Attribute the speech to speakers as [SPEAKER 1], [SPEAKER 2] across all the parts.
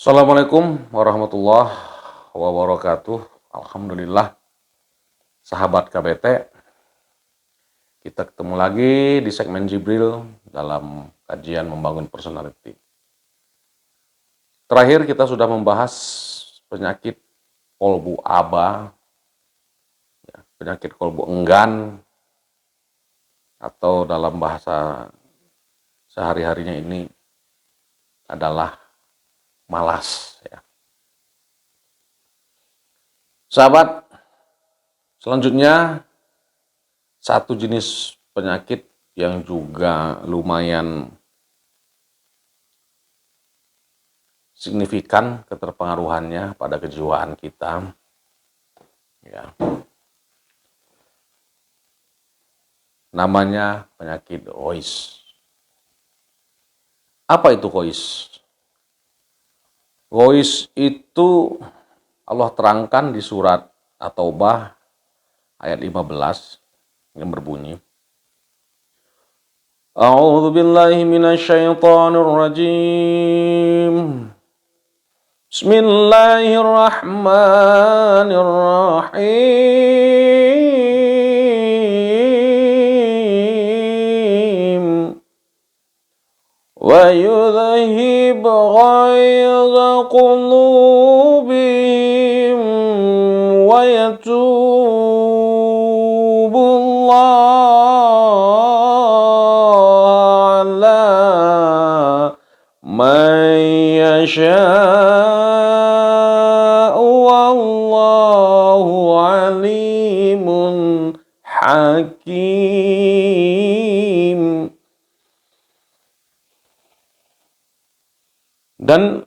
[SPEAKER 1] Assalamualaikum warahmatullahi wabarakatuh. Alhamdulillah, sahabat KBT, kita ketemu lagi di segmen Jibril dalam kajian membangun personality. Terakhir kita sudah membahas penyakit kolbu aba, penyakit kolbu enggan, atau dalam bahasa sehari-harinya ini adalah malas. Sahabat, selanjutnya satu jenis penyakit yang juga lumayan signifikan keterpengaruhannya pada kejiwaan kita, ya, namanya penyakit kois. Apa itu kois? Kois itu Allah terangkan di surat At-Taubah ayat 15 yang berbunyi, A'udzu billahi minasyaitonir rajim. Bismillahirrahmanirrahim. Wa yudhhib ghaiza qulubihim wa yatubullahu ala man yasha'u wallahu alimun hakim. Dan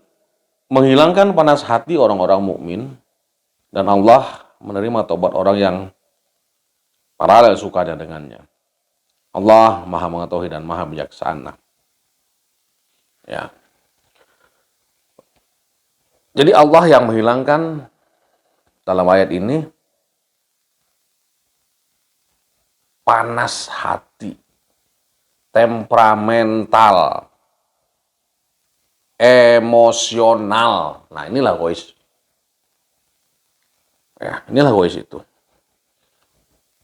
[SPEAKER 1] menghilangkan panas hati orang-orang mukmin, dan Allah menerima tobat orang yang paralel sukanya dengannya. Allah Maha Mengetahui dan Maha Bijaksana. Ya. Jadi Allah yang menghilangkan dalam ayat ini panas hati, temperamental, emosional. Nah, inilah kois. Ya, inilah kois itu.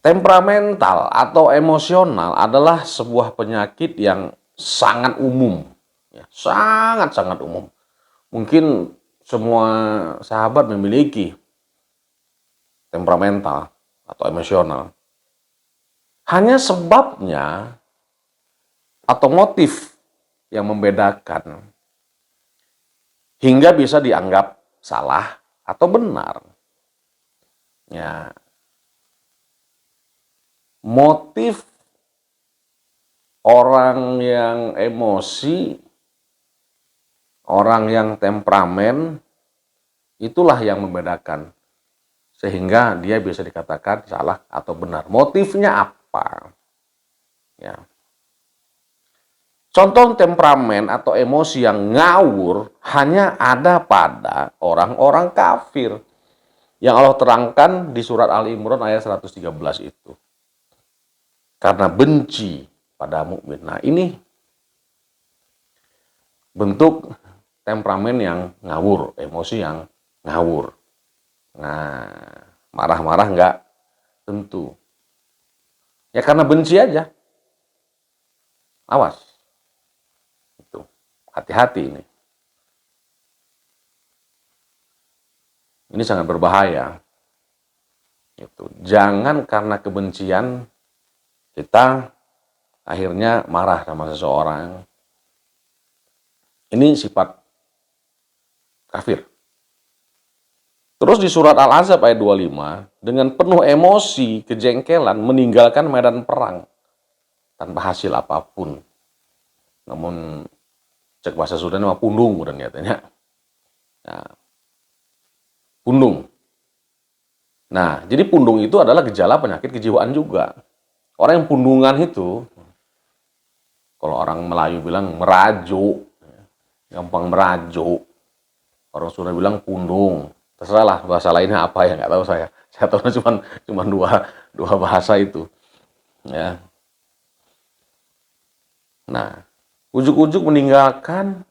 [SPEAKER 1] Temperamental atau emosional adalah sebuah penyakit yang sangat umum. Ya, sangat-sangat umum. Mungkin semua sahabat memiliki temperamental atau emosional. Hanya sebabnya atau motif yang membedakan hingga bisa dianggap salah atau benar. Ya. Motif orang yang emosi, orang yang temperamen, itulah yang membedakan. Sehingga dia bisa dikatakan salah atau benar. Motifnya apa? Ya. Contoh temperamen atau emosi yang ngawur hanya ada pada orang-orang kafir yang Allah terangkan di surat Ali Imran ayat 113 itu. Karena benci pada mukmin. Nah, ini bentuk temperamen yang ngawur, emosi yang ngawur. Nah, marah-marah enggak tentu. Ya karena benci aja. Awas. Hati-hati ini. Ini sangat berbahaya. Jangan karena kebencian kita akhirnya marah sama seseorang. Ini sifat kafir. Terus di surat Al-Ahzab ayat 25, dengan penuh emosi, kejengkelan, meninggalkan medan perang tanpa hasil apapun. Namun cek bahasa Sunda mah pundung udah nyatanya. Nah, pundung. Nah, jadi pundung itu adalah gejala penyakit kejiwaan juga. Orang yang pundungan itu, kalau orang Melayu bilang merajuk, gampang merajuk. Orang Sunda bilang pundung. Terserah lah bahasa lainnya apa ya, nggak tahu saya. Saya tahu cuma dua bahasa itu. Ya. Nah, ujuk-ujuk meninggalkan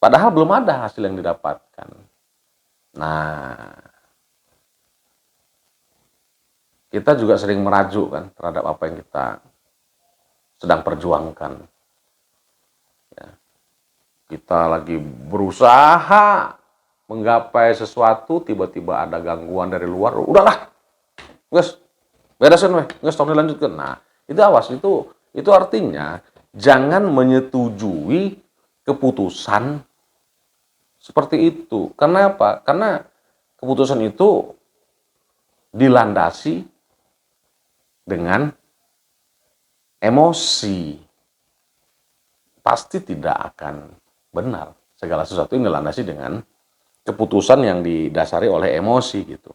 [SPEAKER 1] Padahal belum ada hasil yang didapatkan. Nah, kita juga sering merajuk kan terhadap apa yang kita sedang perjuangkan. Ya. Kita lagi berusaha menggapai sesuatu, tiba-tiba ada gangguan dari luar, udahlah, guys, beresin weh, guys, tolong dilanjutkan. Nah, itu awas, itu artinya jangan menyetujui keputusan seperti itu. Karena apa? Karena keputusan itu dilandasi dengan emosi. Pasti tidak akan benar. Segala sesuatu yang dilandasi dengan keputusan yang didasari oleh emosi gitu.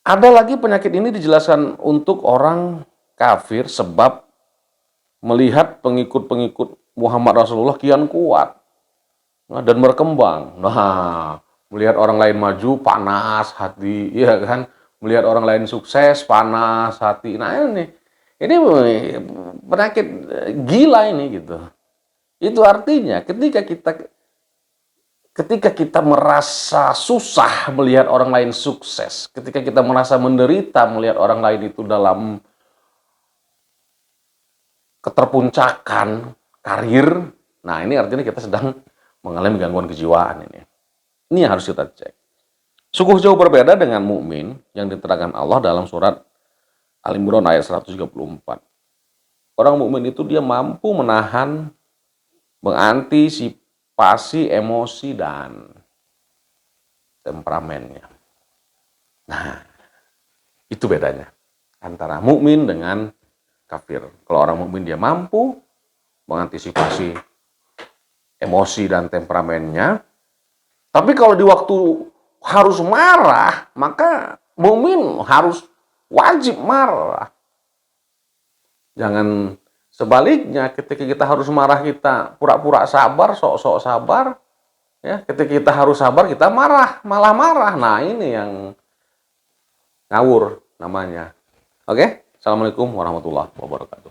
[SPEAKER 1] Ada lagi penyakit ini dijelaskan untuk orang kafir sebab melihat pengikut-pengikut Muhammad Rasulullah kian kuat dan berkembang. Nah, melihat orang lain maju panas hati, ya kan? Melihat orang lain sukses panas hati. Nah, ini penyakit gila ini gitu. Itu artinya ketika kita merasa susah melihat orang lain sukses, ketika kita merasa menderita melihat orang lain itu dalam keterpuncakan karir, nah ini artinya kita sedang mengalami gangguan kejiwaan ini. Ini yang harus kita cek. Sungguh jauh berbeda dengan mukmin yang diterangkan Allah dalam surat Al-Imran ayat 134. Orang mukmin itu dia mampu menahan, mengantisipasi emosi dan temperamennya. Nah, itu bedanya antara mukmin dengan kafir. Kalau orang mukmin dia mampu mengantisipasi emosi dan temperamennya, tapi kalau di waktu harus marah, maka mukmin harus wajib marah. Jangan sebaliknya, ketika kita harus marah kita pura-pura sabar, sok-sok sabar, ya. Ketika kita harus sabar kita marah, malah marah. Nah, ini yang ngawur namanya. Oke? Assalamualaikum warahmatullahi wabarakatuh.